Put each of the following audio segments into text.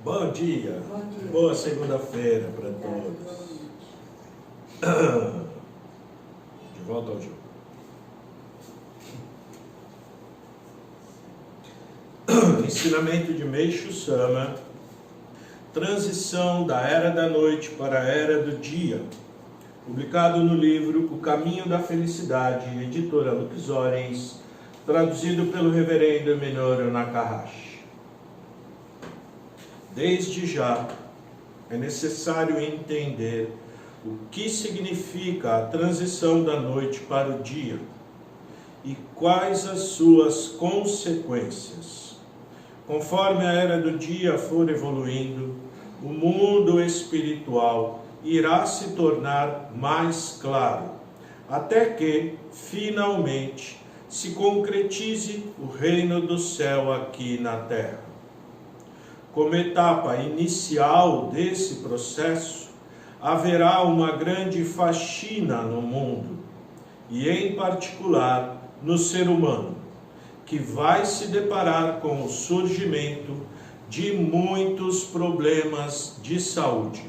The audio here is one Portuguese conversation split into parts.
Bom dia. Bom dia. Boa segunda-feira para todos. De volta ao jogo. Ensinamento de Meishu Sama. Transição da Era da Noite para a Era do Dia. Publicado no livro O Caminho da Felicidade, editora Luxorens, traduzido pelo reverendo Minoru Nakahashi. Desde já, é necessário entender o que significa a transição da noite para o dia e quais as suas consequências. Conforme a era do dia for evoluindo, o mundo espiritual irá se tornar mais claro, até que, finalmente, se concretize o reino do céu aqui na terra. Como etapa inicial desse processo, haverá uma grande faxina no mundo, e em particular no ser humano, que vai se deparar com o surgimento de muitos problemas de saúde.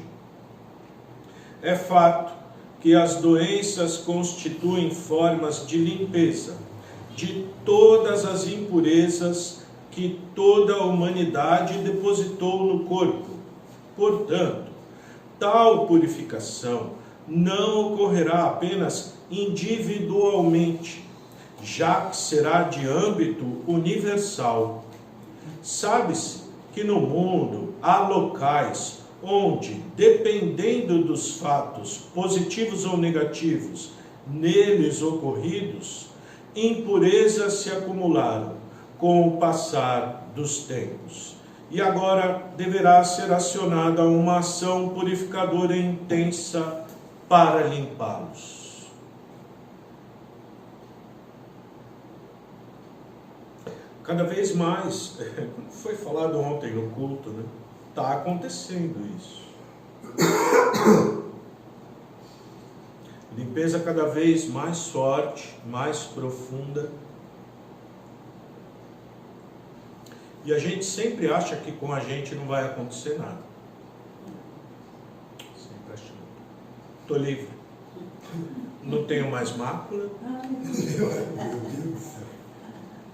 É fato que as doenças constituem formas de limpeza de todas as impurezas que toda a humanidade depositou no corpo. Portanto, tal purificação não ocorrerá apenas individualmente, já que será de âmbito universal. Sabe-se que no mundo há locais onde, dependendo dos fatos positivos ou negativos neles ocorridos, impurezas se acumularam com o passar dos tempos. E agora deverá ser acionada uma ação purificadora intensa para limpá-los. Cada vez mais, como foi falado ontem no culto, né? Está acontecendo isso. Limpeza cada vez mais forte, mais profunda. E a gente sempre acha que com a gente não vai acontecer nada. Sempre achando. Estou livre. Não tenho mais mácula.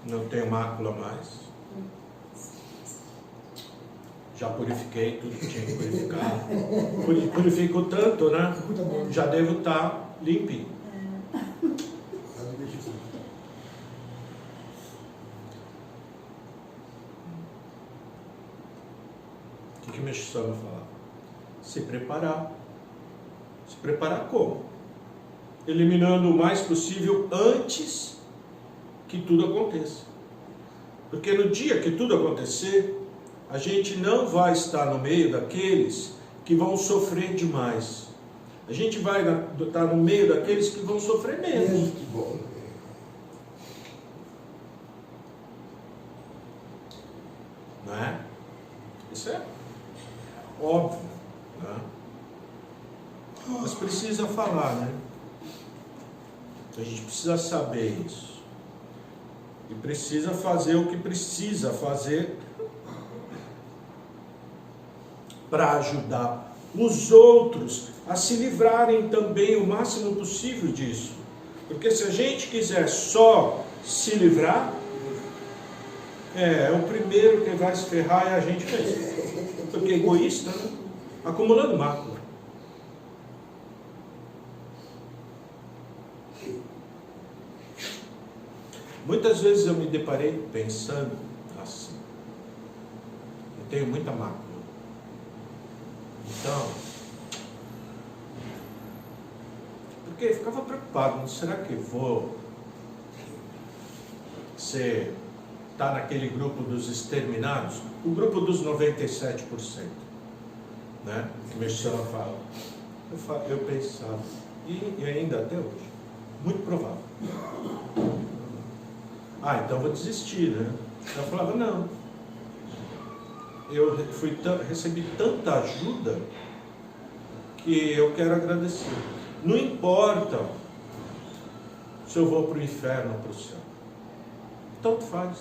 Não tenho mácula mais. Já purifiquei tudo que tinha que purificar. Purifico tanto, né? Já devo estar limpinho. O que Meishu Sama fala? Se preparar. Se preparar como? Eliminando o mais possível antes que tudo aconteça. Porque no dia que tudo acontecer, a gente não vai estar no meio daqueles que vão sofrer demais. A gente vai estar no meio daqueles que vão sofrer menos. Não é? Isso é óbvio, né? Mas precisa falar, né? A gente precisa saber isso. E precisa fazer o que precisa fazer para ajudar os outros a se livrarem também o máximo possível disso. Porque se a gente quiser só se livrar, o primeiro que vai se ferrar é a gente mesmo. Porque é egoísta, né? Acumulando mácula. Muitas vezes eu me deparei pensando assim: eu tenho muita mácula. Então, porque eu ficava preocupado, será que vou estar naquele grupo dos exterminados? O grupo dos 97%, né? Que Meishu Sama fala. Eu pensava, e ainda até hoje, muito provável. Então vou desistir, né? Eu falava, não. Eu recebi tanta ajuda que eu quero agradecer. Não importa se eu vou para o inferno ou para o céu. Tanto faz.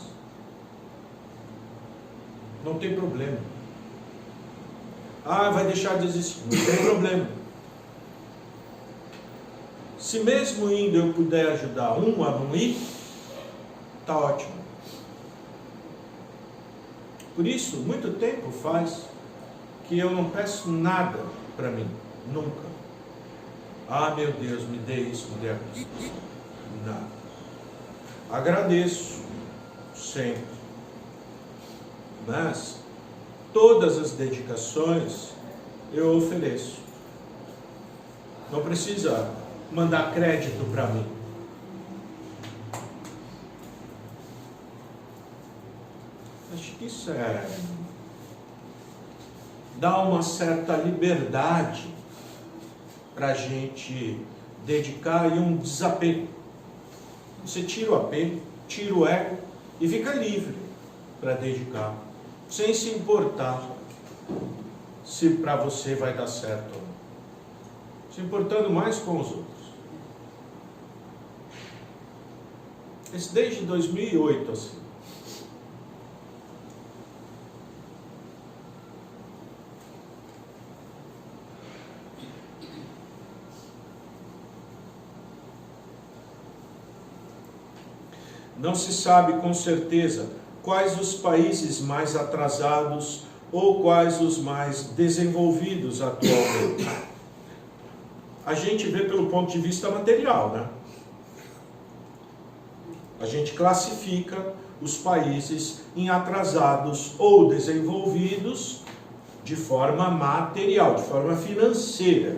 Não tem problema. Ah, vai deixar de existir. Não tem problema. Se mesmo indo eu puder ajudar um a não ir, está ótimo. Por isso, muito tempo faz que eu não peço nada para mim. Nunca. Ah, meu Deus, me dê isso, me dê aquilo. Nada. Agradeço sempre. Mas todas as dedicações eu ofereço. Não precisa mandar crédito para mim. Acho que isso dá uma certa liberdade para a gente dedicar e um desapego. Você tira o apego, tira o ego e fica livre para dedicar, sem se importar se para você vai dar certo ou não. Se importando mais com os outros. Isso desde 2008, assim. Não se sabe com certeza quais os países mais atrasados ou quais os mais desenvolvidos atualmente. A gente vê pelo ponto de vista material, né? A gente classifica os países em atrasados ou desenvolvidos de forma material, de forma financeira,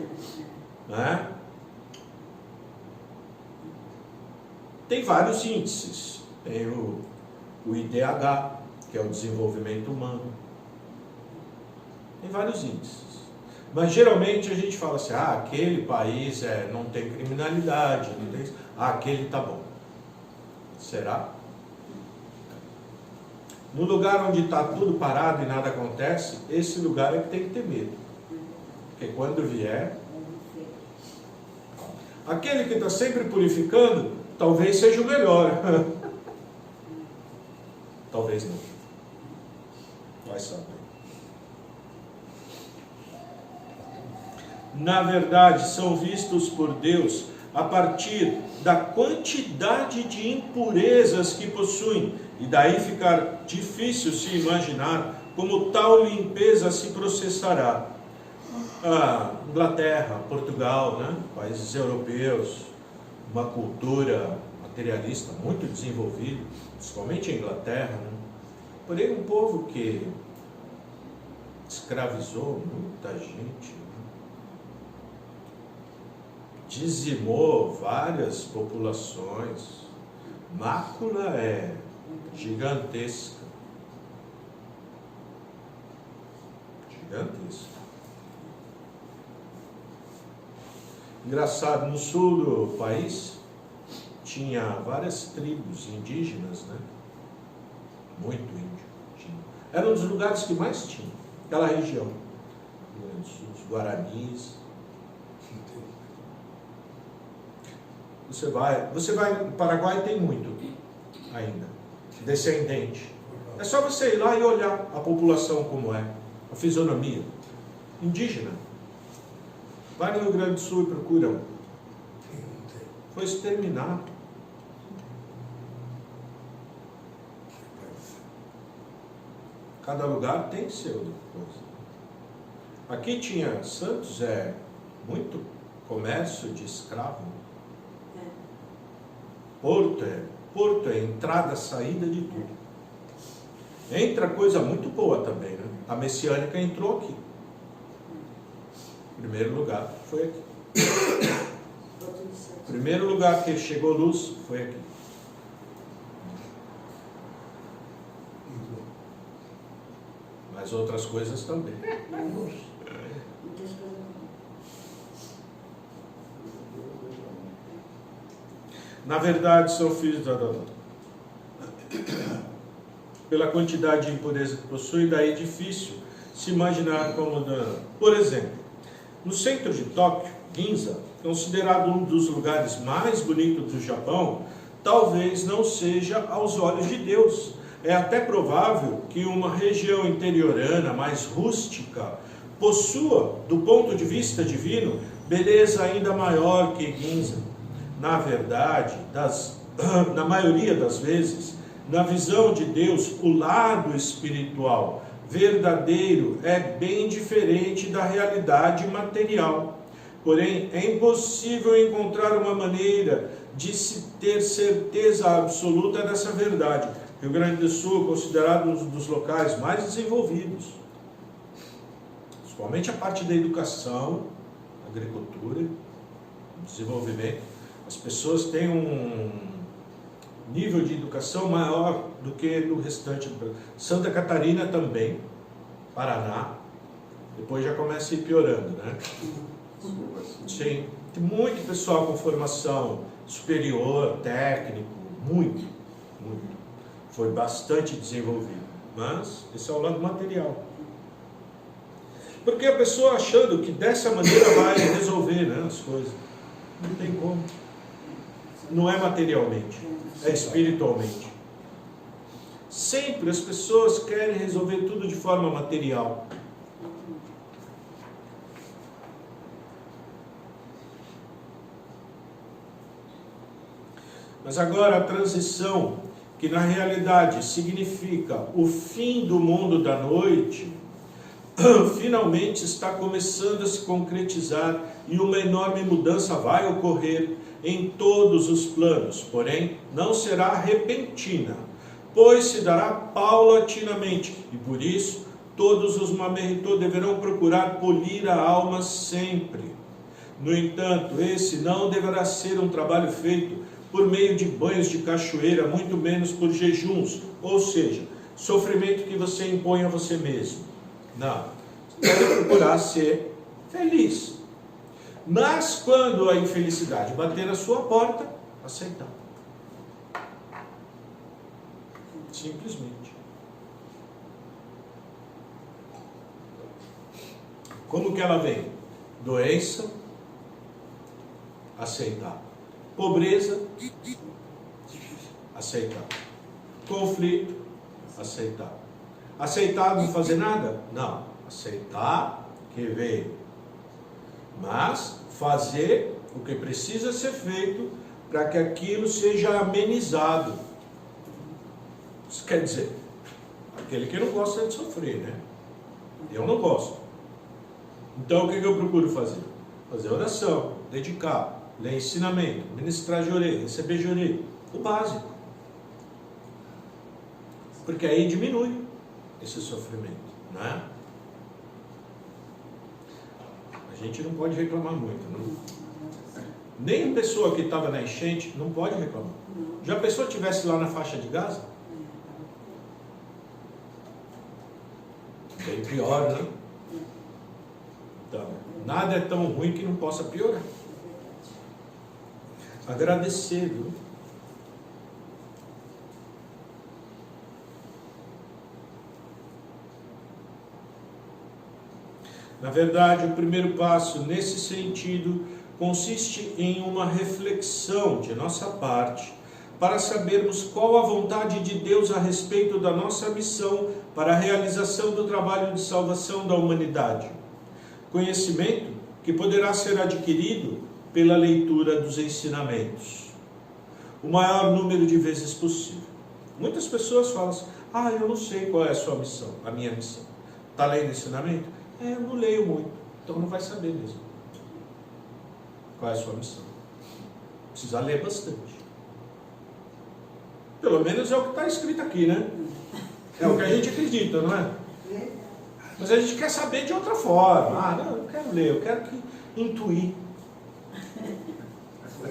né? Tem vários índices. Tem o IDH, que é o desenvolvimento humano. Tem vários índices. Mas geralmente a gente fala assim, aquele país não tem criminalidade, não tem... aquele tá bom. Será? No lugar onde está tudo parado e nada acontece, esse lugar é que tem que ter medo. Porque quando vier... Aquele que está sempre purificando, talvez seja o melhor. Talvez não. Vai saber. Na verdade, são vistos por Deus a partir da quantidade de impurezas que possuem, e daí ficar difícil se imaginar como tal limpeza se processará. Inglaterra, Portugal, né? Países europeus, uma cultura materialista muito desenvolvida, principalmente a Inglaterra, né? Porém um povo que escravizou muita gente, dizimou várias populações, mácula é gigantesca. Gigantesca. Engraçado, no sul do país tinha várias tribos indígenas, né? Muito índio. Era um dos lugares que mais tinha, aquela região. Os Guaranis. Você vai no Paraguai, tem muito ainda, descendente. É só você ir lá e olhar a população como é, a fisionomia indígena. Vai no Rio Grande do Sul e procura. Foi exterminado. Cada lugar tem seu coisa. Aqui tinha Santos, muito comércio de escravo. Porto é entrada, saída de tudo. Entra coisa muito boa também, né? A messiânica entrou aqui. Primeiro lugar foi aqui. Primeiro lugar que chegou luz foi aqui. Mas outras coisas também. Na verdade, são filhos pela quantidade de impureza que possui, daí é difícil se imaginar como dano. Por exemplo, no centro de Tóquio, Ginza, considerado um dos lugares mais bonitos do Japão, talvez não seja aos olhos de Deus. É até provável que uma região interiorana, mais rústica, possua, do ponto de vista divino, beleza ainda maior que Ginza. Na verdade, na maioria das vezes, na visão de Deus, o lado espiritual verdadeiro é bem diferente da realidade material. Porém, é impossível encontrar uma maneira de se ter certeza absoluta dessa verdade. Rio Grande do Sul é considerado um dos locais mais desenvolvidos, principalmente a parte da educação, agricultura, desenvolvimento. As pessoas têm um nível de educação maior do que no restante do Brasil. Santa Catarina também, Paraná, depois já começa a ir piorando, né? Sim, tem muito pessoal com formação superior, técnico, muito. Foi bastante desenvolvido, mas esse é o lado material. Porque a pessoa achando que dessa maneira vai resolver, né, as coisas. Não tem como. Não é materialmente, é espiritualmente. Sempre as pessoas querem resolver tudo de forma material. Mas agora a transição, que na realidade significa o fim do mundo da noite, finalmente está começando a se concretizar e uma enorme mudança vai ocorrer em todos os planos, porém não será repentina, pois se dará paulatinamente, e por isso todos os Mamerito deverão procurar polir a alma sempre. No entanto, esse não deverá ser um trabalho feito por meio de banhos de cachoeira, muito menos por jejuns, ou seja, sofrimento que você impõe a você mesmo. Não, você deve procurar ser feliz. Mas quando a infelicidade bater na sua porta, aceitar. Simplesmente. Como que ela vem? Doença, aceitar. Pobreza, aceitar. Conflito, aceitar. Aceitar não fazer nada? Não. Aceitar que veio. Mas fazer o que precisa ser feito para que aquilo seja amenizado. Isso quer dizer, aquele que não gosta de sofrer, né? Eu não gosto. Então o que eu procuro fazer? Fazer oração, dedicar, ler ensinamento, ministrar jorê, receber jorê, o básico. Porque aí diminui esse sofrimento, né? A gente não pode reclamar muito, não? Nem a pessoa que estava na enchente não pode reclamar. Já a pessoa estivesse lá na faixa de Gaza? Bem pior, né? Então, nada é tão ruim que não possa piorar. Agradecer, viu? Na verdade, o primeiro passo nesse sentido consiste em uma reflexão de nossa parte para sabermos qual a vontade de Deus a respeito da nossa missão para a realização do trabalho de salvação da humanidade. Conhecimento que poderá ser adquirido pela leitura dos ensinamentos, o maior número de vezes possível. Muitas pessoas falam assim: eu não sei qual é a sua missão, a minha missão. Está lendo ensinamento? Eu não leio muito, então não vai saber mesmo qual é a sua missão. Precisa ler bastante. Pelo menos é o que está escrito aqui, né? É o que a gente acredita, não é? Mas a gente quer saber de outra forma. Não, eu quero ler, eu quero intuir.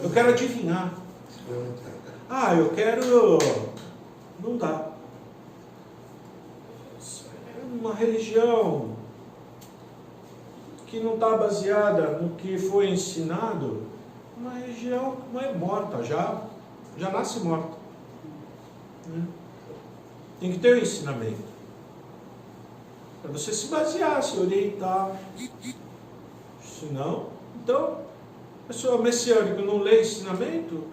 Eu quero adivinhar. Eu quero... Não dá. Uma religião que não está baseada no que foi ensinado, uma religião não é morta, já nasce morta. Tem que ter um ensinamento. Para você se basear, se orientar. Senão, então, a pessoa messiânica não lê ensinamento?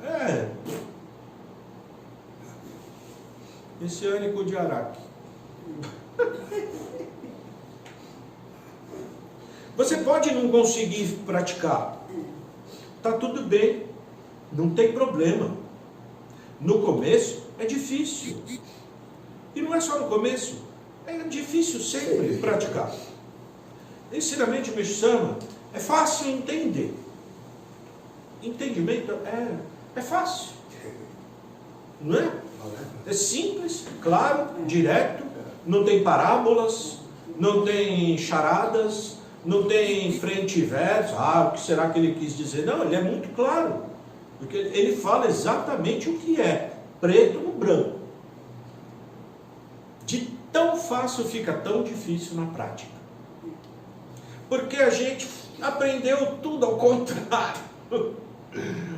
Messiânico de Araque. Você pode não conseguir praticar. Tá tudo bem. Não tem problema. No começo é difícil. E não é só no começo. É difícil sempre praticar. Ensinamento de Meixo Sama é fácil entender. Entendimento é fácil. Não é? É simples, claro, direto. Não tem parábolas, não tem charadas, não tem frente e verso. O que será que ele quis dizer? Não, ele é muito claro. Porque ele fala exatamente o que é, preto no branco. De tão fácil fica tão difícil na prática. Porque a gente aprendeu tudo ao contrário.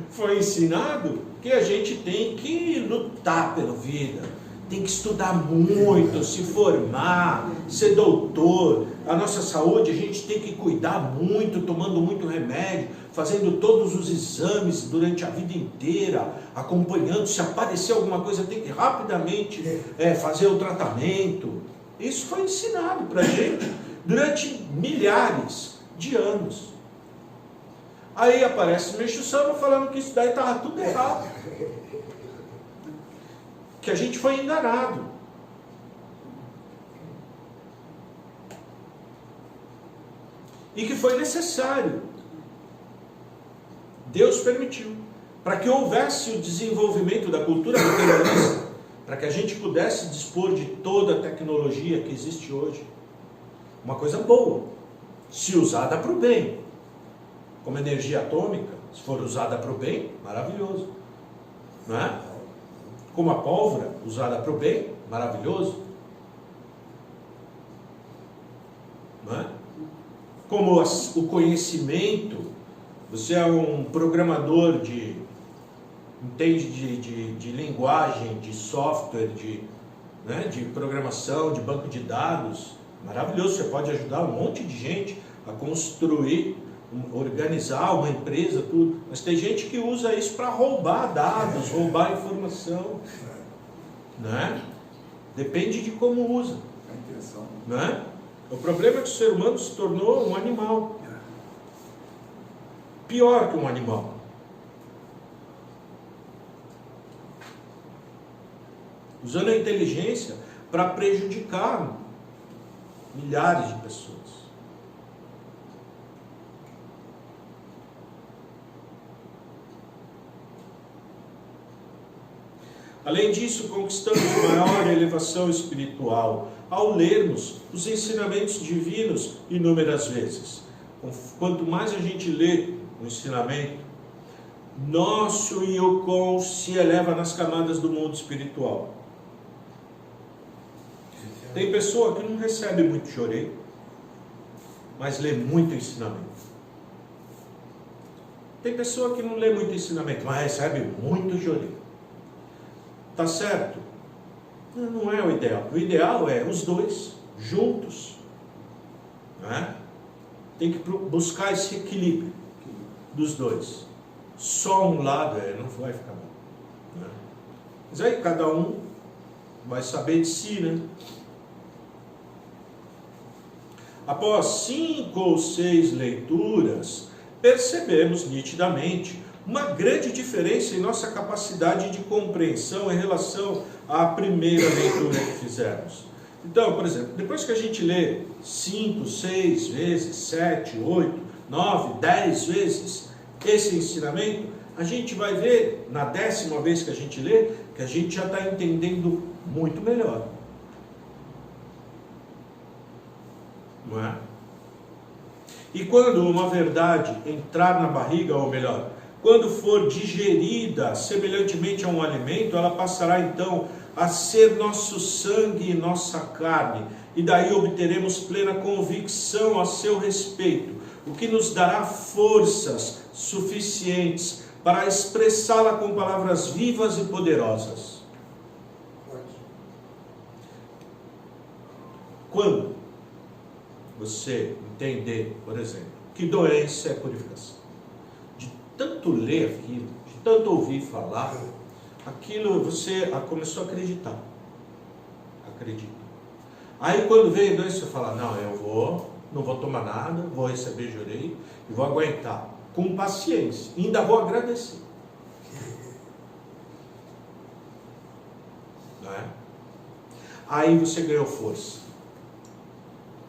Foi ensinado que a gente tem que lutar pela vida, tem que estudar muito, se formar, ser doutor. A nossa saúde a gente tem que cuidar muito, tomando muito remédio, fazendo todos os exames durante a vida inteira, acompanhando. Se aparecer alguma coisa, tem que rapidamente fazer o tratamento. Isso foi ensinado para a gente durante milhares de anos. Aí aparece o Meixo Sama falando que isso daí estava tudo errado. Que a gente foi enganado. E que foi necessário. Deus permitiu. Para que houvesse o desenvolvimento da cultura materialista, para que a gente pudesse dispor de toda a tecnologia que existe hoje. Uma coisa boa, se usada para o bem. Como energia atômica, se for usada para o bem, maravilhoso. Não é? Como a pólvora, usada para o bem, maravilhoso. Não é? Como o conhecimento, você é um programador entende de linguagem, de software, de programação, de banco de dados, maravilhoso, você pode ajudar um monte de gente a construir, organizar uma empresa, tudo. Mas tem gente que usa isso para roubar dados, roubar informação, né? Depende de como usa, né? O problema é que o ser humano se tornou um animal, pior que um animal. Usando a inteligência para prejudicar milhares de pessoas. Além disso, conquistamos maior elevação espiritual ao lermos os ensinamentos divinos inúmeras vezes. Quanto mais a gente lê o ensinamento, nosso Yukon se eleva nas camadas do mundo espiritual. Tem pessoa que não recebe muito chorei, mas lê muito ensinamento. Tem pessoa que não lê muito ensinamento, mas recebe muito chorei. Tá certo? Não é o ideal. O ideal é os dois juntos. Né? Tem que buscar esse equilíbrio dos dois. Só um lado não vai ficar bom. Né? Mas aí cada um vai saber de si, né? Após 5 ou 6 leituras, percebemos nitidamente uma grande diferença em nossa capacidade de compreensão em relação à primeira leitura que fizemos. Então, por exemplo, depois que a gente lê 5, 6 vezes, 7, 8, 9, 10 vezes esse ensinamento, a gente vai ver, na 10ª vez que a gente lê, que a gente já está entendendo muito melhor. Não é? E quando uma verdade entrar na barriga, ou melhor, quando for digerida semelhantemente a um alimento, ela passará então a ser nosso sangue e nossa carne, e daí obteremos plena convicção a seu respeito, o que nos dará forças suficientes para expressá-la com palavras vivas e poderosas. Quando você entender, por exemplo, que doença é purificação, de tanto ler aquilo, de tanto ouvir falar, aquilo você começou a acreditar. Acredita. Aí quando veio a doença, você fala, não, eu vou não vou tomar nada, vou receber jurei e vou aguentar com paciência, e ainda vou agradecer. Não é? Aí você ganhou força,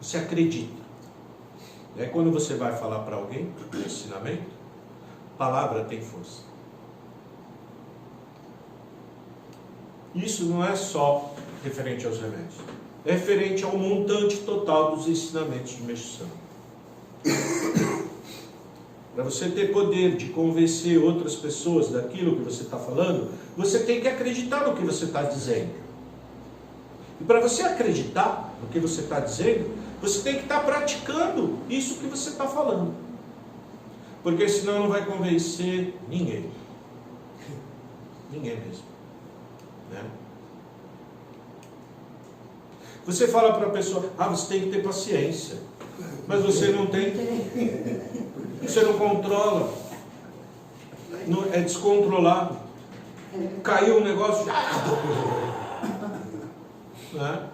você acredita. É quando você vai falar para alguém o ensinamento, a palavra tem força. Isso não é só referente aos remédios, é referente ao montante total dos ensinamentos de Meixo Sama. Para você ter poder de convencer outras pessoas daquilo que você está falando, você tem que acreditar no que você está dizendo. E para você acreditar no que você está dizendo, você tem que estar praticando isso que você está falando. Porque senão não vai convencer ninguém. Ninguém mesmo. Né? Você fala para a pessoa, você tem que ter paciência. Mas você não tem. Você não controla. É descontrolado. Caiu um negócio. Né?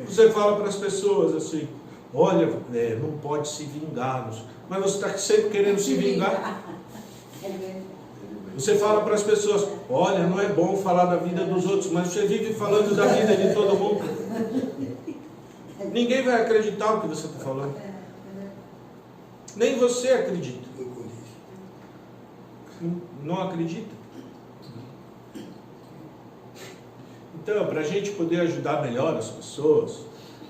Você fala para as pessoas assim, olha, não pode se vingar. Mas você está sempre querendo se vingar. Você fala para as pessoas, olha, não é bom falar da vida dos outros, mas você vive falando da vida de todo mundo. Ninguém vai acreditar o que você está falando. Nem você acredita. Não acredita? Então, para a gente poder ajudar melhor as pessoas,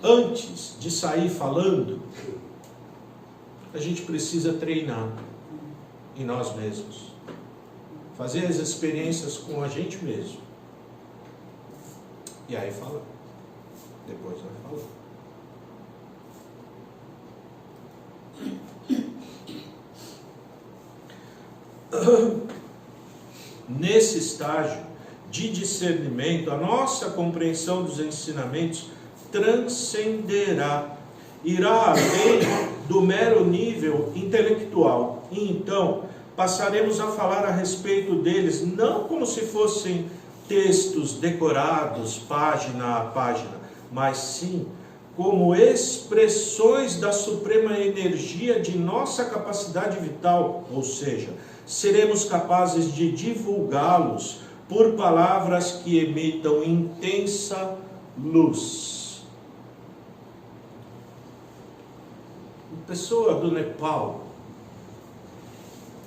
antes de sair falando, a gente precisa treinar em nós mesmos. Fazer as experiências com a gente mesmo. E aí fala. Depois vai falar. Nesse estágio de discernimento, a nossa compreensão dos ensinamentos transcenderá, irá além do mero nível intelectual. E então, passaremos a falar a respeito deles, não como se fossem textos decorados, página a página, mas sim como expressões da suprema energia de nossa capacidade vital, ou seja, seremos capazes de divulgá-los por palavras que emitam intensa luz. Pessoa do Nepal,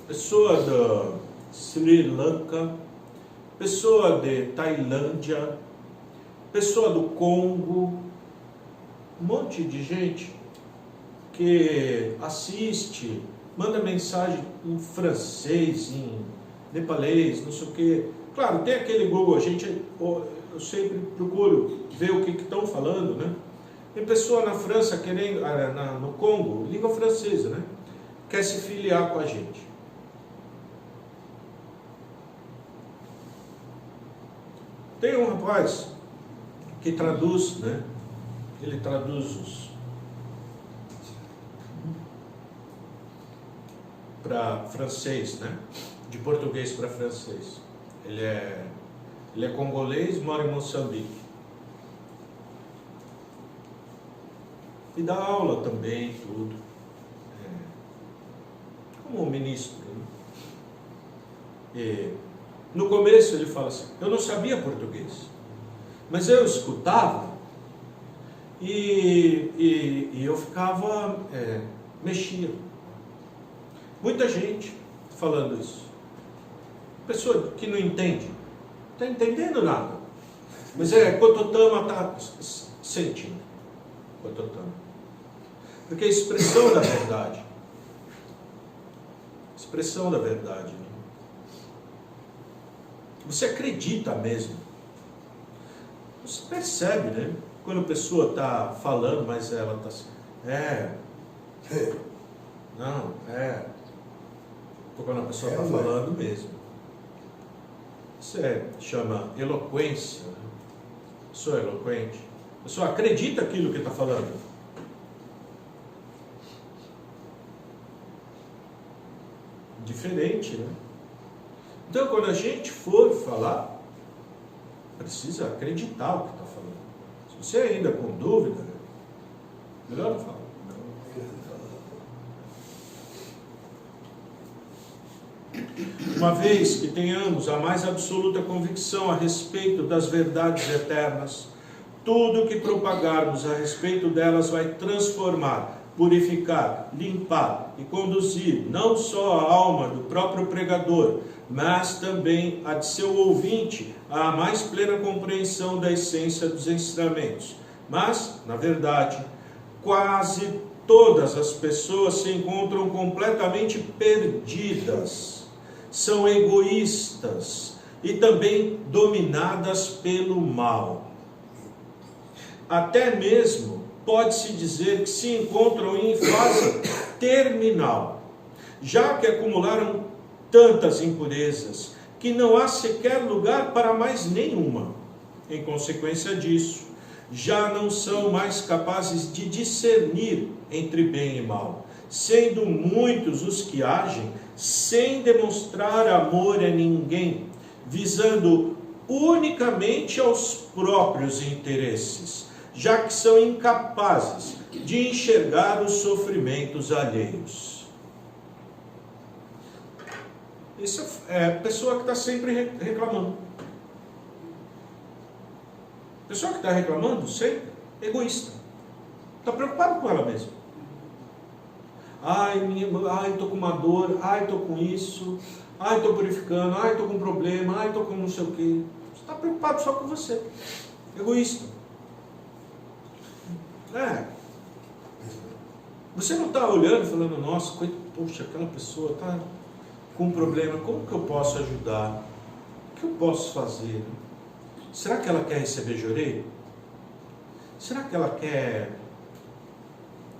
pessoa da Sri Lanka, pessoa de Tailândia, pessoa do Congo, um monte de gente que assiste, manda mensagem em francês, em nepalês, não sei o que. Claro, tem aquele Google, eu sempre procuro ver o que estão falando, né? Tem pessoa na França querendo, no Congo, língua francesa, né? Quer se filiar com a gente. Tem um rapaz que traduz, né? Ele traduz para francês, né? De português para francês. Ele é congolês, mora em Moçambique. E dá aula também, tudo. Como ministro. Né? E no começo ele fala assim, eu não sabia português, mas eu escutava e eu ficava mexido. Muita gente falando isso. Pessoa que não entende, não está entendendo nada. Mas Kototama está sentindo. Kototama. Porque a expressão da verdade. Expressão da verdade. Né? Você acredita mesmo. Você percebe, né? Quando a pessoa está falando, mas ela está assim, quando a pessoa está falando mesmo. Isso chama eloquência. Né? Sou eloquente. A pessoa acredita aquilo que está falando. Diferente, né? Então, quando a gente for falar, precisa acreditar o que está falando. Você Se você ainda com dúvida, melhor não falar. Uma vez que tenhamos a mais absoluta convicção a respeito das verdades eternas, tudo o que propagarmos a respeito delas vai transformar, purificar, limpar e conduzir não só a alma do próprio pregador, mas também a de seu ouvinte à mais plena compreensão da essência dos ensinamentos. Mas, na verdade, quase todas as pessoas se encontram completamente perdidas, são egoístas e também dominadas pelo mal. Até mesmo pode-se dizer que se encontram em fase terminal, já que acumularam tantas impurezas que não há sequer lugar para mais nenhuma. Em consequência disso, já não são mais capazes de discernir entre bem e mal, sendo muitos os que agem sem demonstrar amor a ninguém, visando unicamente aos próprios interesses, já que são incapazes de enxergar os sofrimentos alheios. Isso é a pessoa que está sempre reclamando. Pessoa que está reclamando sempre, egoísta. Está preocupado com ela mesma. Ai, estou com uma dor, ai, estou com isso, ai, estou purificando, ai, estou com um problema, ai, estou com não sei o quê. Você está preocupado só com você. Egoísta. Você não está olhando e falando, nossa, poxa, aquela pessoa está com um problema, como que eu posso ajudar? O que eu posso fazer? Será que ela quer receber joreio? Será que ela quer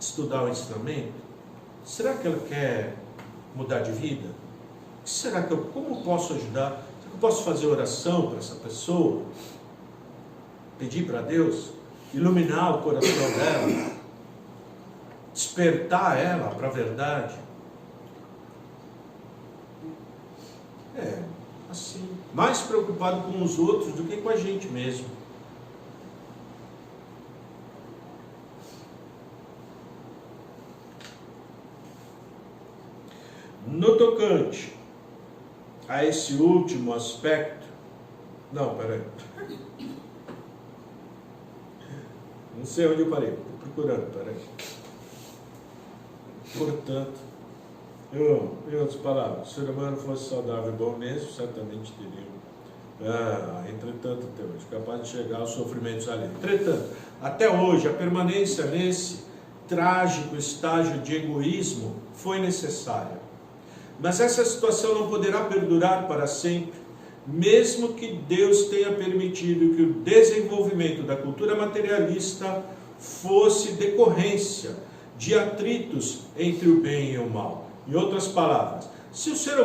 estudar o ensinamento? Será que ela quer mudar de vida? Como eu posso ajudar? Será que eu posso fazer oração para essa pessoa? Pedir para Deus iluminar o coração dela? Despertar ela para a verdade? Assim, mais preocupado com os outros do que com a gente mesmo. No tocante a esse último aspecto, não sei onde eu parei, estou procurando, Portanto, em outras palavras, se o ser humano fosse saudável e bom mesmo, certamente teria, entretanto, até hoje, capaz de chegar aos sofrimentos alheios. Entretanto, até hoje, a permanência nesse trágico estágio de egoísmo foi necessária. Mas essa situação não poderá perdurar para sempre, mesmo que Deus tenha permitido que o desenvolvimento da cultura materialista fosse decorrência de atritos entre o bem e o mal. Em outras palavras, se o ser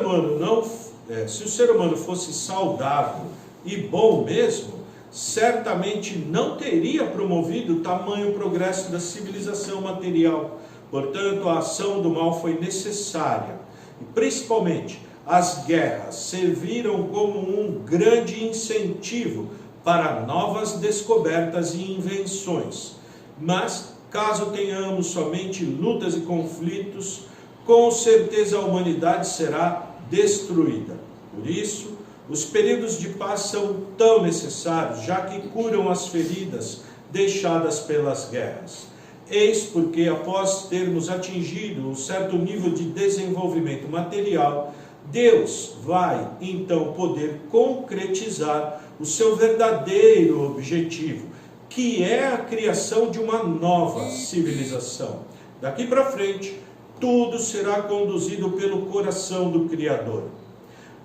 humano fosse saudável e bom mesmo, certamente não teria promovido tamanho progresso da civilização material. Portanto, a ação do mal foi necessária. E principalmente, as guerras serviram como um grande incentivo para novas descobertas e invenções. Mas, caso tenhamos somente lutas e conflitos, com certeza a humanidade será destruída. Por isso, os períodos de paz são tão necessários, já que curam as feridas deixadas pelas guerras. Eis porque, após termos atingido um certo nível de desenvolvimento material, Deus vai então poder concretizar o seu verdadeiro objetivo, que é a criação de uma nova civilização. Daqui para frente, tudo será conduzido pelo coração do Criador.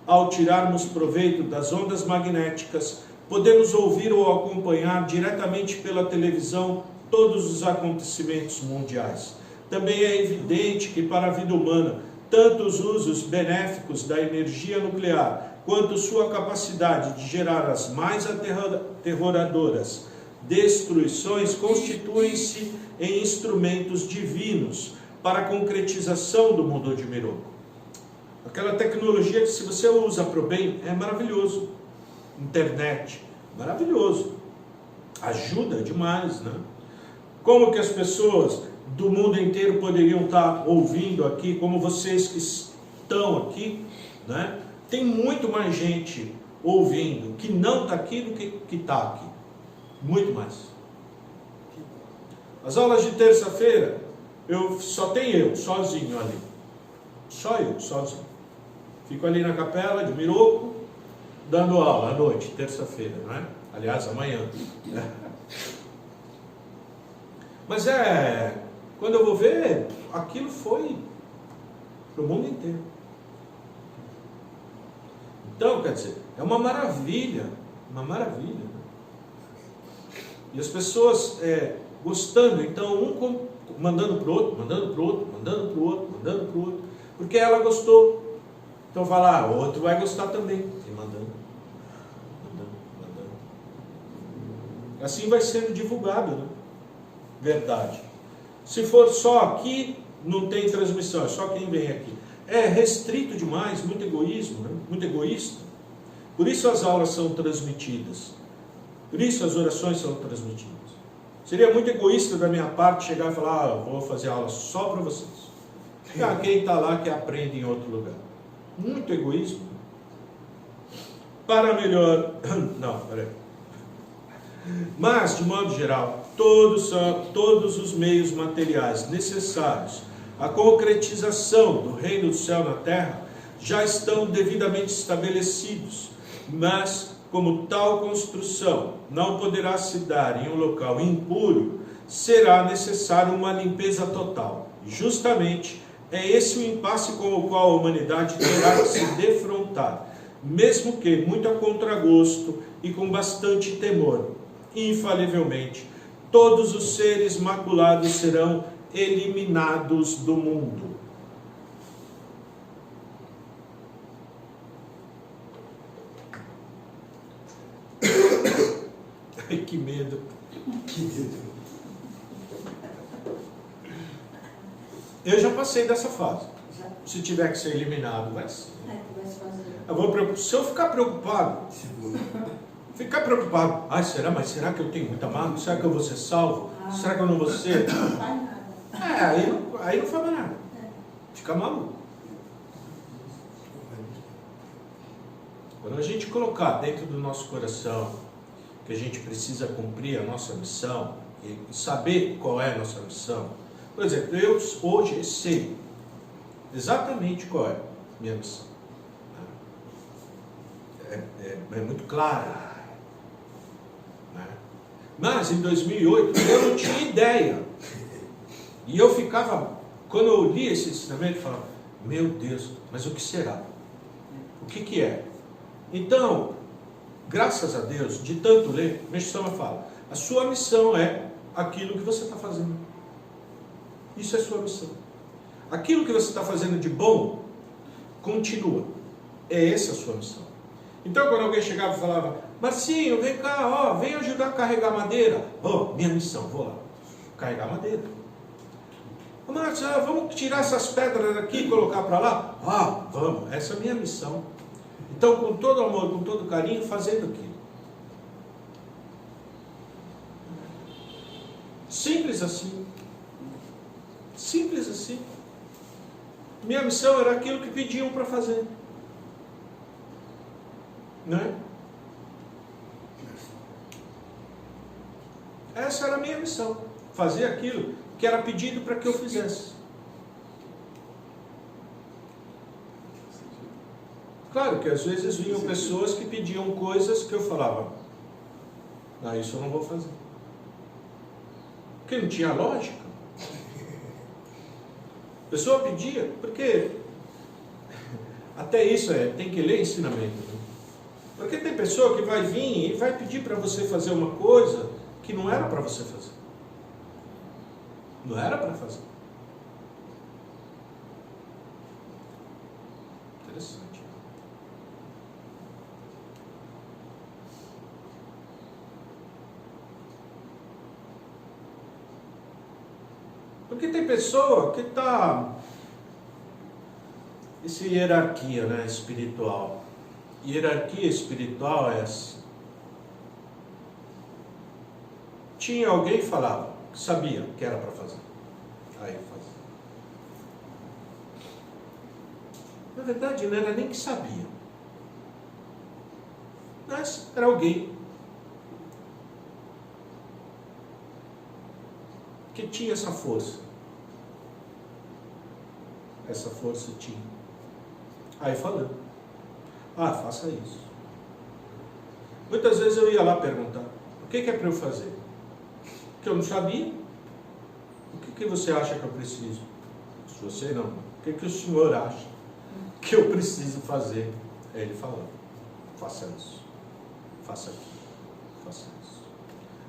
Ao tirarmos proveito das ondas magnéticas, podemos ouvir ou acompanhar diretamente pela televisão todos os acontecimentos mundiais. Também é evidente que para a vida humana, tanto os usos benéficos da energia nuclear, quanto sua capacidade de gerar as mais aterradoras destruições, constituem-se em instrumentos divinos para a concretização do mundo de Miroku. Aquela tecnologia que, se você usa para o bem, é maravilhoso. Internet, maravilhoso. Ajuda demais, né? Como que as pessoas do mundo inteiro poderiam estar ouvindo aqui, como vocês que estão aqui, né? Tem muito mais gente ouvindo que não está aqui do que está aqui. Muito mais. As aulas de terça-feira, só tem eu, sozinho ali. Só eu, sozinho. Fico ali na capela de Miroco, dando aula à noite, terça-feira, não é? Aliás, amanhã. Mas quando eu vou ver, aquilo foi para o mundo inteiro. Então, quer dizer, é uma maravilha, uma maravilha. E as pessoas gostando, então um mandando para o outro, mandando para o outro, mandando para o outro, mandando para o outro, porque ela gostou. Então vai lá, o outro vai gostar também. E mandando. Assim vai sendo divulgado, né? Verdade. Se for só aqui, não tem transmissão, é só quem vem aqui. É restrito demais, muito egoísmo, né? Muito egoísta. Por isso as aulas são transmitidas. Por isso as orações são transmitidas. Seria muito egoísta da minha parte chegar e falar, vou fazer aula só para vocês. Quem está lá que aprende em outro lugar. Muito egoísmo. Para melhor... Não, peraí. Mas, de modo geral, todos os meios materiais necessários à concretização do reino do céu na terra já estão devidamente estabelecidos, mas, como tal construção não poderá se dar em um local impuro, será necessária uma limpeza total. E justamente é esse o impasse com o qual a humanidade terá que se defrontar, mesmo que muito a contragosto e com bastante temor. Infalivelmente, todos os seres maculados serão eliminados do mundo. Ai, que medo. Que medo. Eu já passei dessa fase. Se tiver que ser eliminado, vai ser. Se eu ficar preocupado, ai, mas será que eu tenho muita mágoa? Será que eu vou ser salvo? Será que eu não vou ser? Aí não faz mais nada. Fica maluco. Quando a gente colocar dentro do nosso coração que a gente precisa cumprir a nossa missão e saber qual é a nossa missão, por exemplo, eu hoje sei exatamente qual é a minha missão. É muito claro. Mas em 2008 eu não tinha ideia. E eu ficava, quando eu li esse ensinamento, eu falava, meu Deus, mas o que será? O que é? Então, graças a Deus, de tanto ler, minha Shama fala, a sua missão é aquilo que você está fazendo. Isso é sua missão. Aquilo que você está fazendo de bom, continua. É essa a sua missão. Então, quando alguém chegava e falava, Marcinho, vem cá, vem ajudar a carregar madeira. Minha missão, vou lá, carregar madeira. Márcio, vamos tirar essas pedras daqui e colocar para lá? Vamos, essa é a minha missão. Então, com todo amor, com todo carinho, fazendo aquilo. Simples assim. Simples assim. Minha missão era aquilo que pediam para fazer. Não é? Essa era a minha missão. Fazer aquilo que era pedido para que eu fizesse. Claro que às vezes vinham pessoas que pediam coisas que eu falava, isso eu não vou fazer. Porque não tinha lógica. A pessoa pedia, porque até isso tem que ler ensinamento. Né? Porque tem pessoa que vai vir e vai pedir para você fazer uma coisa que não era para você fazer. Não era para fazer. Interessante. Porque tem pessoa que está... Essa hierarquia, né, espiritual. Hierarquia espiritual é essa. tinha alguém que falava, que sabia que era para fazer. Aí fazia. Na verdade, não era nem que sabia. Mas era alguém que tinha essa força. Essa força tinha. Aí falando, faça isso. Muitas vezes eu ia lá perguntar, o que é para eu fazer? Porque eu não sabia. O que você acha que eu preciso? Se você não, o que o senhor acha que eu preciso fazer? Aí ele falava, faça isso, faça aquilo, faça isso.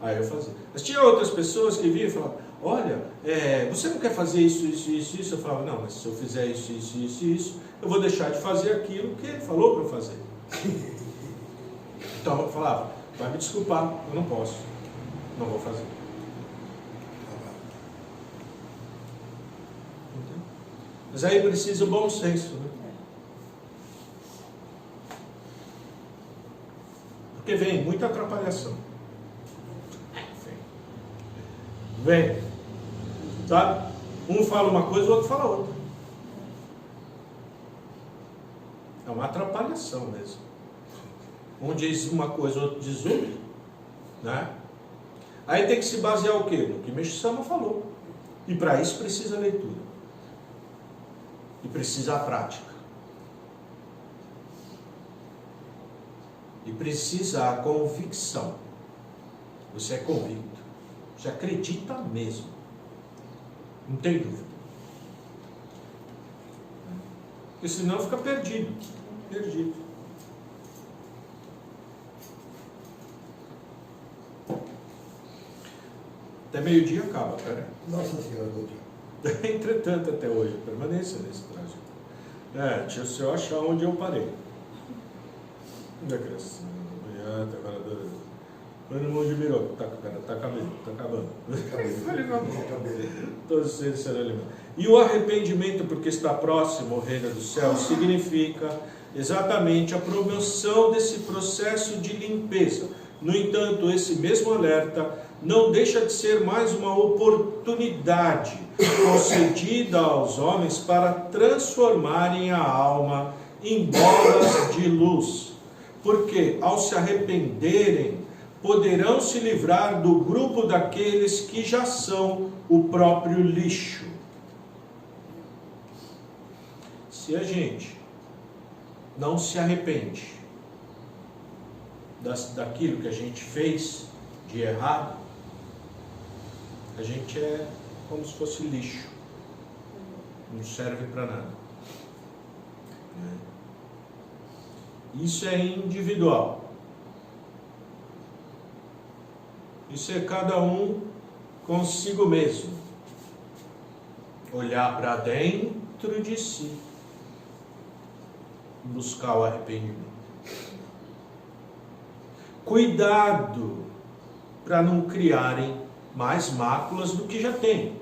Aí eu fazia. Mas tinha outras pessoas que vinham e falavam, olha, você não quer fazer isso, isso, isso, isso? Eu falava, não, mas se eu fizer isso, isso, isso, isso, eu vou deixar de fazer aquilo que ele falou para eu fazer. Então eu falava, vai me desculpar, eu não posso, não vou fazer. Mas aí precisa o bom senso, né? Porque vem muita atrapalhação. Vem. Sabe? Um fala uma coisa, o outro fala outra. É uma atrapalhação mesmo. Um diz uma coisa, o outro diz outra. Né? Aí tem que se basear o quê? No que Meixo Sama falou. E para isso precisa a leitura. E precisa a prática. E precisa a convicção. Você é convicto. Você acredita mesmo. Não tem dúvida. Porque senão fica perdido. Perdido. Até meio-dia acaba, cara. Nossa Senhora do Dia. Entretanto, até hoje, permanência nesse trajeto. Deixa eu achar onde eu parei. Todo mundo virou. Tá acabando. Todos os seres serão alimentados. E o arrependimento, porque está próximo ao reino do céu, significa exatamente a promoção desse processo de limpeza. No entanto, esse mesmo alerta não deixa de ser mais uma oportunidade concedida aos homens para transformarem a alma em bolas de luz. Porque, ao se arrependerem, poderão se livrar do grupo daqueles que já são o próprio lixo. Se a gente não se arrepende daquilo que a gente fez de errado, a gente é como se fosse lixo. Não serve para nada. Isso é individual. Isso é cada um consigo mesmo. Olhar para dentro de si. Buscar o arrependimento. Cuidado para não criarem mais máculas do que já tem.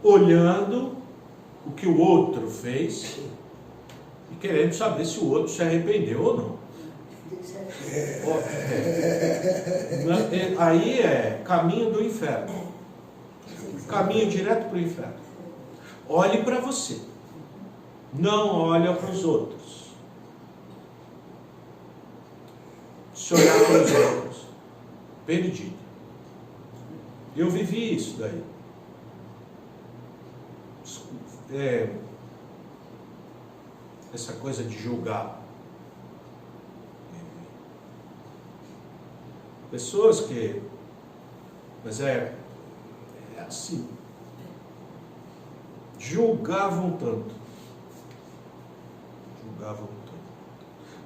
Olhando o que o outro fez e querendo saber se o outro se arrependeu ou não. Aí é caminho do inferno. Caminho direto para o inferno. Olhe para você. Não olha para os outros. Se olhar para os outros, perdido. Eu vivi isso daí. Essa coisa de julgar. Pessoas que... Mas é assim. Julgavam tanto.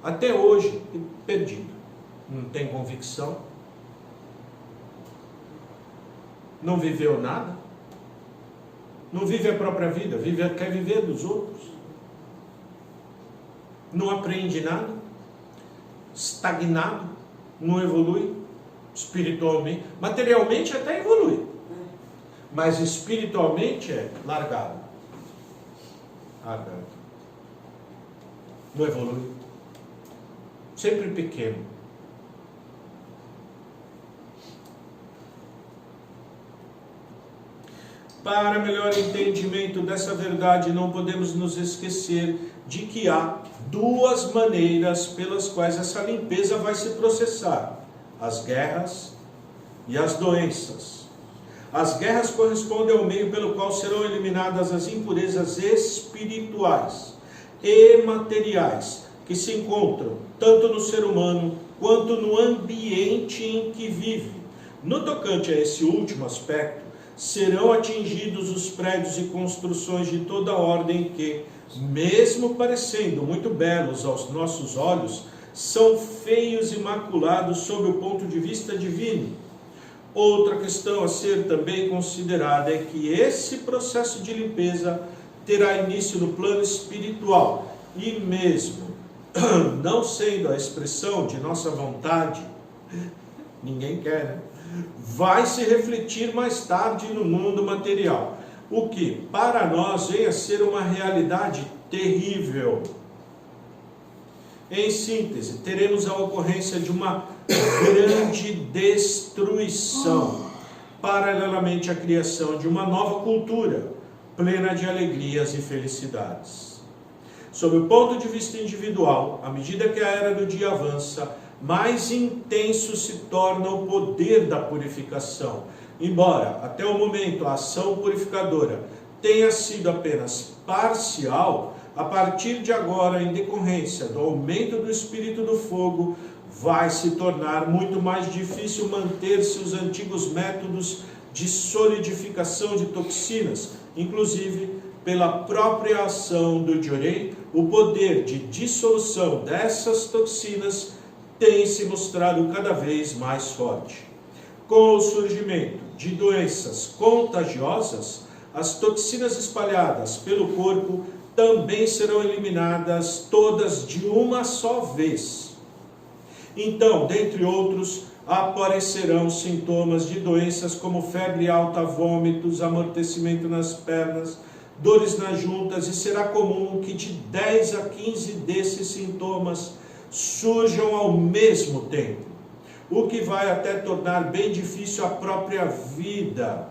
Até hoje, perdido. Não tem convicção. Não viveu nada. Não vive a própria vida. Quer viver dos outros. Não aprende nada. Estagnado. Não evolui. Espiritualmente. Materialmente até evolui. Mas espiritualmente é largado. Não evolui. Sempre pequeno. para melhor entendimento dessa verdade, não podemos nos esquecer de que há duas maneiras pelas quais essa limpeza vai se processar: as guerras e as doenças. As guerras correspondem ao meio pelo qual serão eliminadas as impurezas espirituais e materiais que se encontram tanto no ser humano quanto no ambiente em que vive. No tocante a esse último aspecto, serão atingidos os prédios e construções de toda ordem que, mesmo parecendo muito belos aos nossos olhos, são feios e maculados sob o ponto de vista divino. Outra questão a ser também considerada é que esse processo de limpeza terá início no plano espiritual e, mesmo não sendo a expressão de nossa vontade, ninguém quer, né? Vai se refletir mais tarde no mundo material, o que para nós vem a ser uma realidade terrível. Em síntese, teremos a ocorrência de uma grande destruição, paralelamente à criação de uma nova cultura, plena de alegrias e felicidades. Sob o ponto de vista individual, à medida que a era do dia avança, mais intenso se torna o poder da purificação. Embora, até o momento, a ação purificadora tenha sido apenas parcial, a partir de agora, em decorrência do aumento do espírito do fogo, vai se tornar muito mais difícil manter-se os antigos métodos de solidificação de toxinas, inclusive pela própria ação do Jorei. O poder de dissolução dessas toxinas tem se mostrado cada vez mais forte. Com o surgimento de doenças contagiosas, as toxinas espalhadas pelo corpo também serão eliminadas todas de uma só vez. Então, dentre outros, aparecerão sintomas de doenças como febre alta, vômitos, amortecimento nas pernas, dores nas juntas, e será comum que de 10 a 15 desses sintomas surjam ao mesmo tempo, o que vai até tornar bem difícil a própria vida.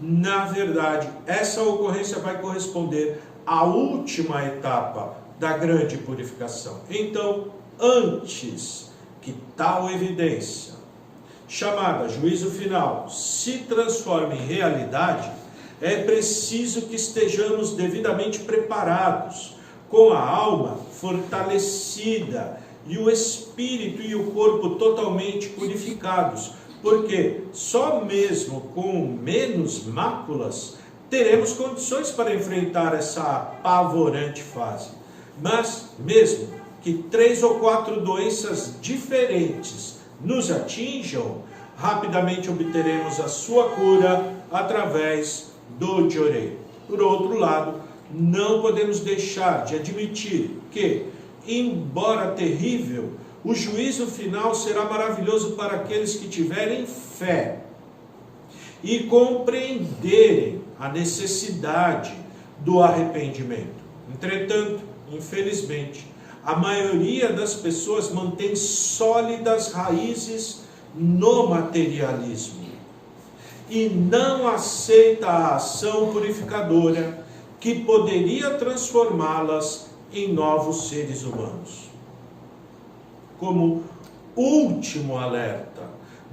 Na verdade, essa ocorrência vai corresponder à última etapa da grande purificação. Então, antes que tal evidência, chamada juízo final, se transforme em realidade, é preciso que estejamos devidamente preparados, com a alma fortalecida e o espírito e o corpo totalmente purificados, porque só mesmo com menos máculas teremos condições para enfrentar essa apavorante fase. Mas mesmo que 3 ou 4 doenças diferentes nos atinjam, rapidamente obteremos a sua cura através do Jorei. Por outro lado, não podemos deixar de admitir que, embora terrível, o juízo final será maravilhoso para aqueles que tiverem fé e compreenderem a necessidade do arrependimento. Entretanto, infelizmente, a maioria das pessoas mantém sólidas raízes no materialismo e não aceita a ação purificadora que poderia transformá-las em novos seres humanos. Como último alerta,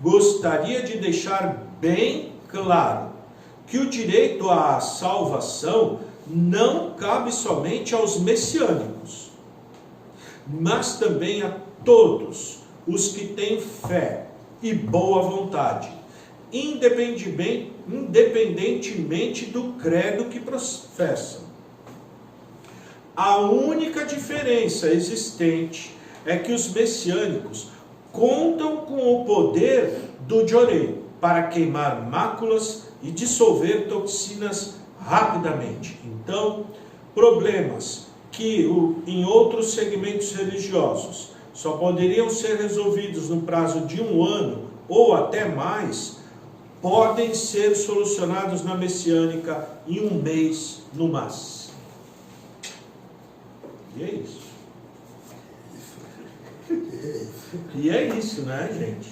gostaria de deixar bem claro que o direito à salvação não cabe somente aos messiânicos, mas também a todos os que têm fé e boa vontade, independentemente do credo que professam. A única diferença existente é que os messiânicos contam com o poder do Jorei para queimar máculas e dissolver toxinas rapidamente. Então, problemas que em outros segmentos religiosos só poderiam ser resolvidos no prazo de 1 ano ou até mais, podem ser solucionados na messiânica em 1 mês no máximo. E é isso. E é isso, né, gente?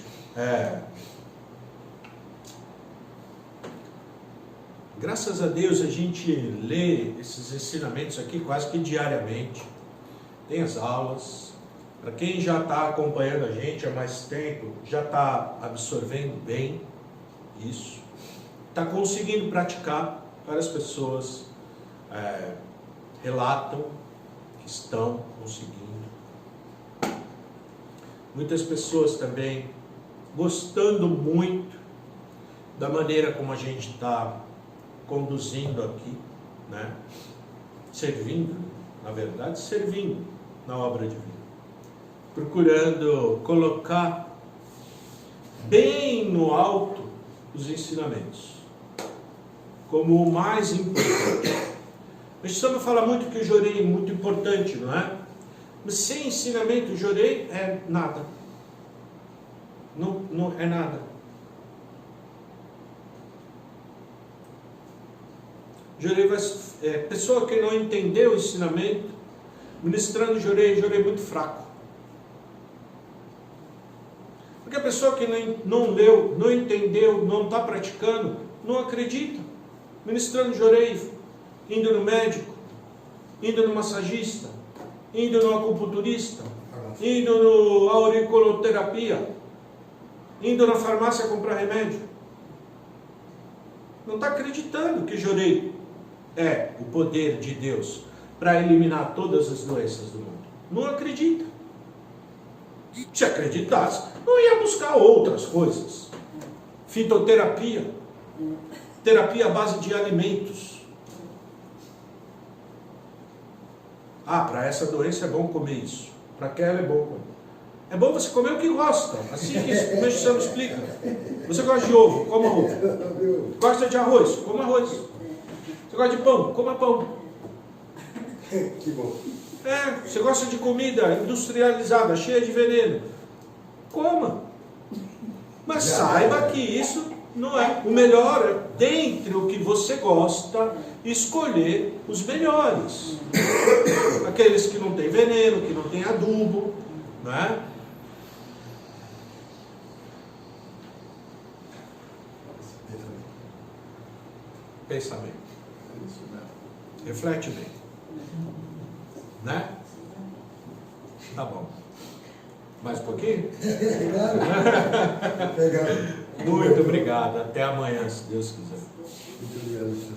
Graças a Deus a gente lê esses ensinamentos aqui quase que diariamente. Tem as aulas. Para quem já está acompanhando a gente há mais tempo, já está absorvendo bem isso. Está conseguindo praticar. Várias pessoas relatam que estão conseguindo. Muitas pessoas também gostando muito da maneira como a gente está conduzindo aqui, né? Servindo, na verdade, servindo na obra divina. Procurando colocar bem no alto os ensinamentos, como o mais importante. A gente sempre fala muito que o jorei é muito importante, não é? Mas sem ensinamento, o jorei é nada. Não é nada. Jorei pessoa que não entendeu o ensinamento, ministrando jorei muito fraco. Porque a pessoa que não leu, não entendeu, não está praticando, não acredita. Ministrando jorei, indo no médico, indo no massagista, indo no acupunturista, indo no auriculoterapia, indo na farmácia comprar remédio. Não está acreditando que jorei é o poder de Deus para eliminar todas as doenças do mundo. Não acredita. Se acreditasse, não ia buscar outras coisas. Fitoterapia, terapia à base de alimentos. Para essa doença é bom comer isso. Para aquela é bom comer. É bom você comer o que gosta. Assim que o Mestre Santo explica. Você gosta de ovo? Coma ovo. Gosta de arroz? Coma arroz. Você gosta de pão? Coma pão. Que bom. Você gosta de comida industrializada, cheia de veneno? Coma. Mas saiba que isso não é. O melhor é, dentre o que você gosta, escolher os melhores. Aqueles que não tem veneno, que não tem adubo, né? Pensamento. Reflete bem. Né? Tá bom. Mais um pouquinho? Legal. Muito obrigado. Até amanhã, se Deus quiser. Muito obrigado, senhor.